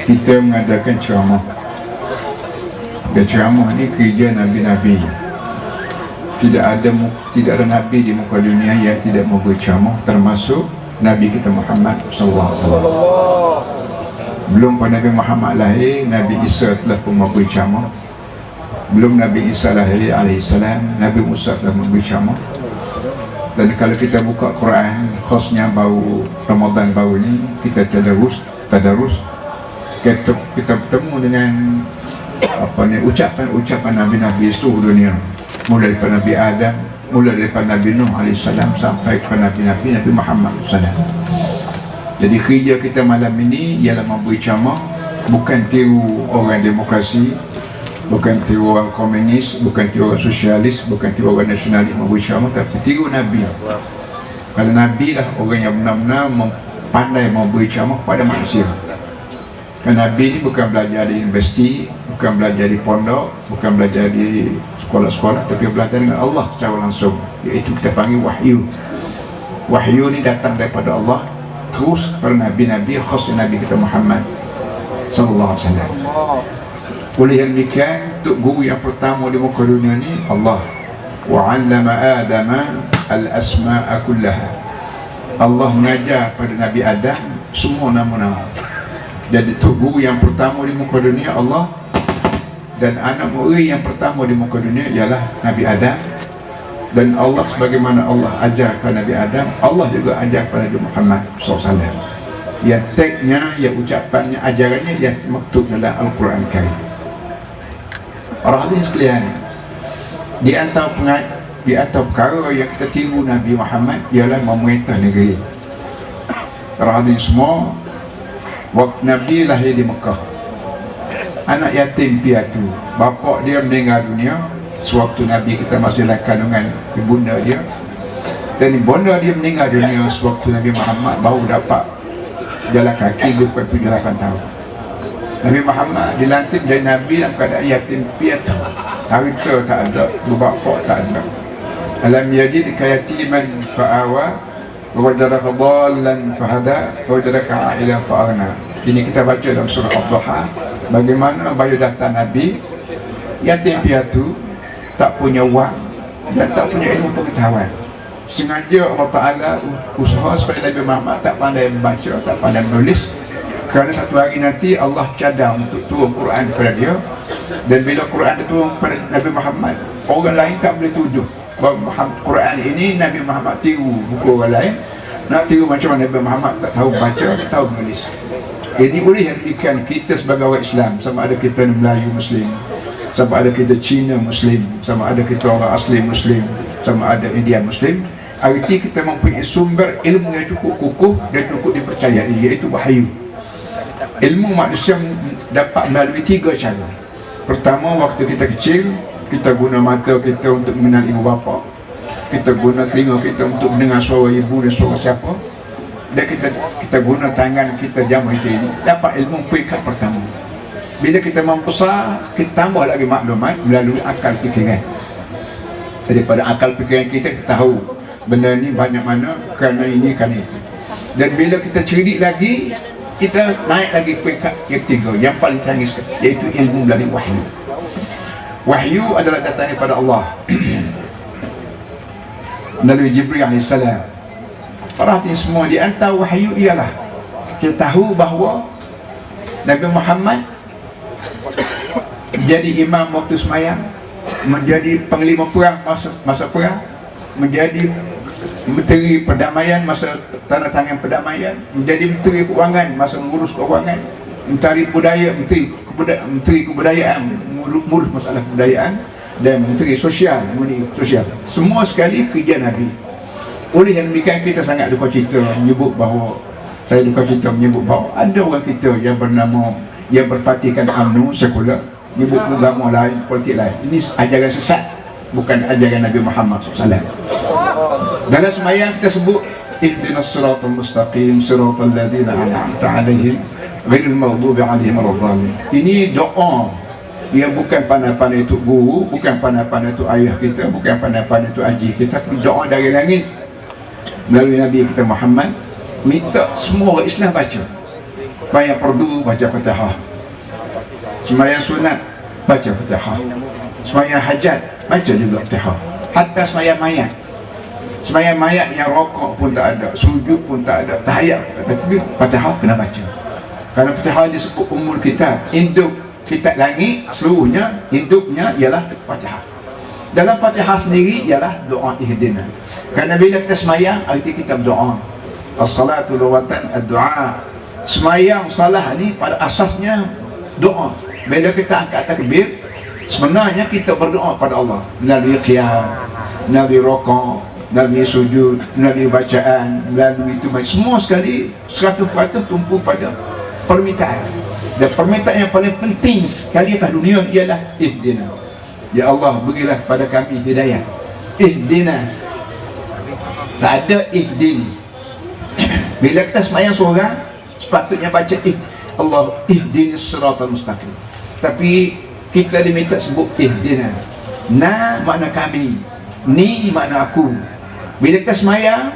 kita mengadakan ceramah. Dan ceramah ni kerja Nabi-Nabi. Tidak ada Nabi di muka dunia yang tidak mau berceramah, termasuk Nabi kita Muhammad SAW. Belum pada Nabi Muhammad lahir, Nabi Isa telah pun mau berceramah. Belum Nabi Isa lahir alaihissalam, Nabi Musa telah memberi ceramah. Dan kalau kita buka Quran, khasnya baru Ramadan baru ni, kita tadarus, kita bertemu dengan ucapan Nabi-Nabi seluruh dunia, mulai daripada Nabi Adam, mulai daripada Nabi Nuh alaihissalam sampai kepada Nabi Muhammad SAW. Jadi kerja kita malam ini ialah memberi ceramah, bukan tiru orang demokrasi, bukan tiru orang komunis, bukan tiru orang sosialis, bukan tiru orang nasionalis memberi ceramah, tapi tiru Nabi. Kalau Nabi lah orang yang benar-benar pandai memberi ceramah kepada manusia. Kan Nabi ni bukan belajar di universiti, bukan belajar di pondok, bukan belajar di sekolah-sekolah, tapi belajar dengan Allah secara langsung, iaitu kita panggil wahyu. Wahyu ni datang daripada Allah terus kepada Nabi-Nabi, khas Nabi kita Muhammad sallallahu alaihi wasallam. Oleh yang demikian, untuk guru yang pertama di muka dunia ni Allah. Wa 'allama Adama al-asma'a kullaha. Allah mengajar pada Nabi Adam semua nama-nama. Jadi itu guru yang pertama di muka dunia Allah. Dan anak murid yang pertama di muka dunia ialah Nabi Adam. Dan Allah sebagaimana Allah ajar kepada Nabi Adam, Allah juga ajar kepada Nabi Muhammad SAW. Ya teknya, ya ucapannya, ajarannya, ya maktub dalam Al-Quran Karim. Para hadirin sekalian, di antara perkara yang kita tiru Nabi Muhammad ialah memerintah negeri. Para hadirin semua, waktu Nabi lahir di Mekah, anak yatim piatu, bapa dia meninggal dunia sewaktu Nabi kita masih dalam kandungan ibunda dia, dan ibunda dia meninggal dunia sewaktu Nabi Muhammad baru dapat jalan kaki 27-28 tahun. Nabi Muhammad dilantik dari Nabi dalam keadaan yatim piatu, harta tak ada, bapa tak ada. Alam yajidka yatiman fa'awa wa wajadaka dhallan fahada wa wajadaka 'ailan fa'aghna. Ini kita baca dalam surah Ad-Duha, bagaimana biodata Nabi yatim piatu, tak punya wang dan tak punya ilmu pengetahuan. Sengaja Allah Ta'ala usaha supaya Nabi Muhammad tak pandai membaca, tak pandai menulis, kerana satu hari nanti Allah cadang untuk turun Quran kepada dia. Dan bila Quran turun kepada Nabi Muhammad, orang lain tak boleh tuduh bahawa Quran ini Nabi Muhammad tiru buku orang lain. Nak tiru macam mana Nabi Muhammad tak tahu baca, tak tahu menulis. Jadi boleh yang diberikan kita sebagai orang Islam, sama ada kita Melayu Muslim, sama ada kita Cina Muslim, sama ada kita orang asli Muslim, sama ada India Muslim, arti kita mempunyai sumber ilmu yang cukup kukuh dan cukup dipercayai, iaitu wahyu. Ilmu manusia dapat melalui 3 cara. Pertama, waktu kita kecil, kita guna mata kita untuk mengenal ibu bapa, kita guna telinga kita untuk mendengar suara ibu dan suara siapa, dan kita guna tangan kita jamu itu ini, dapat ilmu peringkat pertama. Bila kita membesar, kita tambah lagi maklumat melalui akal fikiran. Daripada akal fikiran kita tahu benda ni banyak mana, kerana ini, kerana itu. Dan bila kita cerdik lagi, kita naik lagi peringkat yang ketiga, yang paling tinggi sekali, iaitu ilmu melalui wahyu. Wahyu adalah datang daripada Allah melalui Jibril AS. Para hadirin semua, di antara wahyu ialah kita tahu bahawa Nabi Muhammad menjadi imam waktu semayang, menjadi panglima perang masa perang, menjadi menteri perdamaian masa tanda tangan perdamaian, menjadi menteri keuangan masa mengurus keuangan, menteri kebudayaan mengurus masalah kebudayaan, dan menteri sosial mengenai sosial. Semua sekali kerja Nabi. Oleh yang demikian, kita sangat duka cita menyebut bahawa ada orang kita yang bernama, yang berpartikan UMNO sekular, menyebut agama lain, politik lain. Ini ajaran sesat, bukan ajaran Nabi Muhammad SAW. Dalam semayang kita sebut ihdinas siratal mustaqim siratal ladzina an'amta 'alaihim ghairil maghdubi 'alaihim waladdallin. Ini doa yang bukan pandai-pandai itu guru, bukan pandai-pandai itu ayah kita, bukan pandai-pandai itu haji kita, tapi doa dari langit melalui Nabi kita Muhammad, minta semua orang Islam baca. Sembahyang fardu baca Fatihah, sembahyang sunat baca Fatihah, sembahyang hajat baca juga Fatihah. Hatta sembahyang mayat, sembahyang mayat yang rokok pun tak ada, sujud pun tak ada, tahiyat pun tak ada, tapi Fatihah kena baca. Kerana Fatihah disebut umul kitab, induk kitab langit seluruhnya, hidupnya ialah Fatihah. Dalam Fatihah sendiri ialah doa ihdina. Kerana bila kita sembahyang, arti kita berdoa. As-salatu lughatan ad-du'a. Sembahyang salah ni pada asasnya doa. Bila kita angkat takbir, sebenarnya kita berdoa pada Allah melalui qiyam, melalui rukuk, melalui sujud, melalui bacaan, melalui itu semua sekali 100% tumpu pada permintaan. Dan permintaan yang paling penting sekali atas dunia ialah ihdina. Ya Allah, berilah kepada kami hidayah. Ihdina. Tak ada ihdini. Bila kita sembahyang seorang, sepatutnya baca Allah ihdini siratal mustaqim. Tapi kita diminta sebut ihdina. Na makna kami, ni makna aku. Bila kita sembahyang,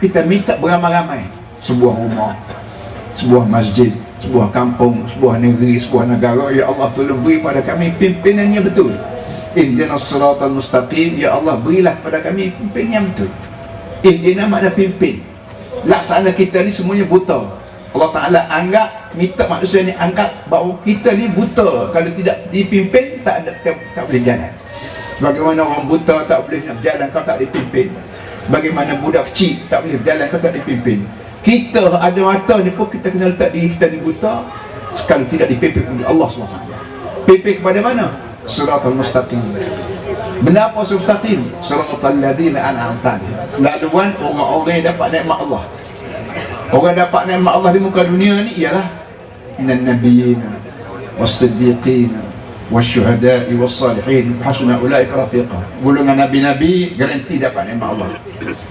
kita minta beramai-ramai. Sebuah rumah, sebuah masjid, sebuah kampung, sebuah negeri, sebuah negara. Ya Allah, tolong beri pada kami pimpinannya betul. Ihdinas siratal mustaqim. Ya Allah, berilah pada kami pimpin yang betul. Ihdina makna pimpin. Laksana kita ni semuanya buta. Allah Ta'ala anggap, minta manusia ni anggap bahawa kita ni buta. Kalau tidak dipimpin, tak boleh jalan. Bagaimana orang buta tak boleh nak berjalan, kau tak dipimpin. Bagaimana budak kecil tak boleh berjalan, kau tak dipimpin. Kita ada mata ni pun kita kena letak diri kita ni buta kalau tidak dipimpin oleh Allah SWT. Pimpin kepada mana? Siratal mustaqim. Benda apa mustaqim? Siratal ladzina an'amta alaihim. Laluan orang-orang yang dapat nikmat Allah. Orang dapat nikmat Allah di muka dunia ni ialah minan nabiyyin was-siddiqin wasyuhada'i was-salihin hasuna ulaika rafiqa. Golongan nabi-nabi garanti dapat nikmat Allah.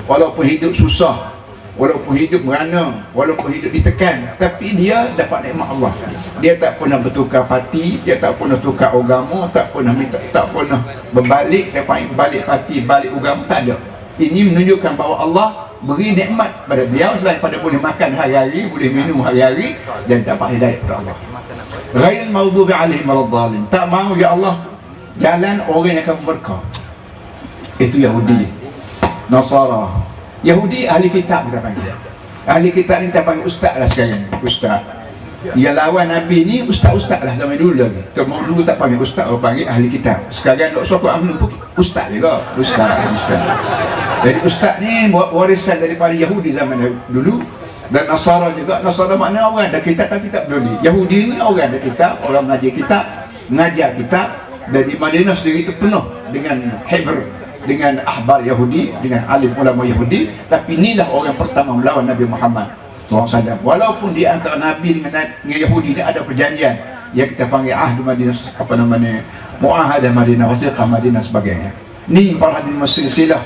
Walaupun hidup susah, walaupun hidup merana, walaupun hidup ditekan, tapi dia dapat nikmat Allah. Dia tak pernah bertukar parti, dia tak pernah tukar agama, tak pernah berbalik, dia panggil balik parti, balik agama, tak ada. Ini menunjukkan bahawa Allah beri nikmat pada beliau selain pada boleh makan hari-hari, boleh minum hari-hari dan dapat hidayah pada Allah. Ghairil maghdubi alaihim waladdallin. Tak mahu ya Allah jalan orang yang akan murka. Itu Yahudi, Nasara. Yahudi ahli kitab kita panggil. Ahli kitab ni kita panggil ustaz lah sekarang. Ustaz. Dia lawan Nabi ni ustaz-ustaz lah zaman dulu lagi. Dulu tak panggil ustaz, orang panggil ahli kitab. Sekarang dok sokong UMNO pun ustaz juga. Ustaz. Jadi ustaz ni warisan daripada Yahudi zaman dulu. Dan Nasara juga. Nasara makna orang ada kitab tapi tak peduli. Yahudi ni orang ada kitab, orang mengajar kitab, mengajar kitab. Dan di Madinah sendiri itu penuh dengan Hebrew, dengan ahbar Yahudi, dengan alim ulama Yahudi. Tapi inilah orang pertama melawan Nabi Muhammad SAW. Walaupun di antara Nabi dengan Yahudi ni ada perjanjian yang kita panggil ahd Madinah, apa namanya, muahadah Madinah, wasiqah Madinah sebagainya. Ni para hadirin silsilah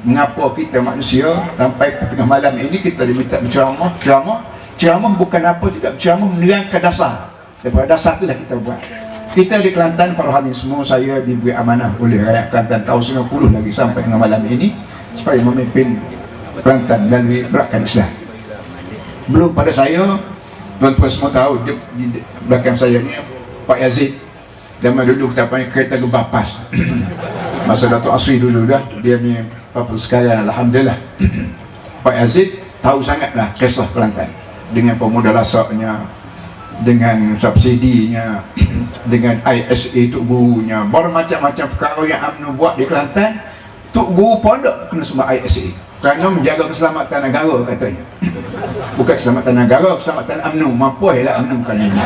mengapa kita manusia sampai ke tengah malam ini kita diminta berceramah. Ceramah bukan apa, tidak berceramah menerangkan dasar. Daripada dasar itulah kita buat. Kita di Kelantan, para hadirin semua, saya diberi amanah oleh rakyat Kelantan tahun 90 lagi sampai tengah malam ini supaya memimpin Kelantan melalui gerakan Islam. Belum pada saya, tuan-tuan semua tahu di belakang saya ni Pak Yazid. Zaman dulu kita panggil kereta gebah PAS. Masa Datuk Asri dulu dah, dia ni apa sekarang alhamdulillah. Pak Yazid tahu sangatlah kisah Kelantan dengan pemuda rasaknya, dengan subsidinya, dengan ISA Tok Gurunya, bermacam-macam perkara yang UMNO buat di Kelantan. Tok Guru pondok kena semua ISA kerana menjaga keselamatan negara katanya. Bukan keselamatan negara, keselamatan UMNO. Mampu ialah UMNO kan ini.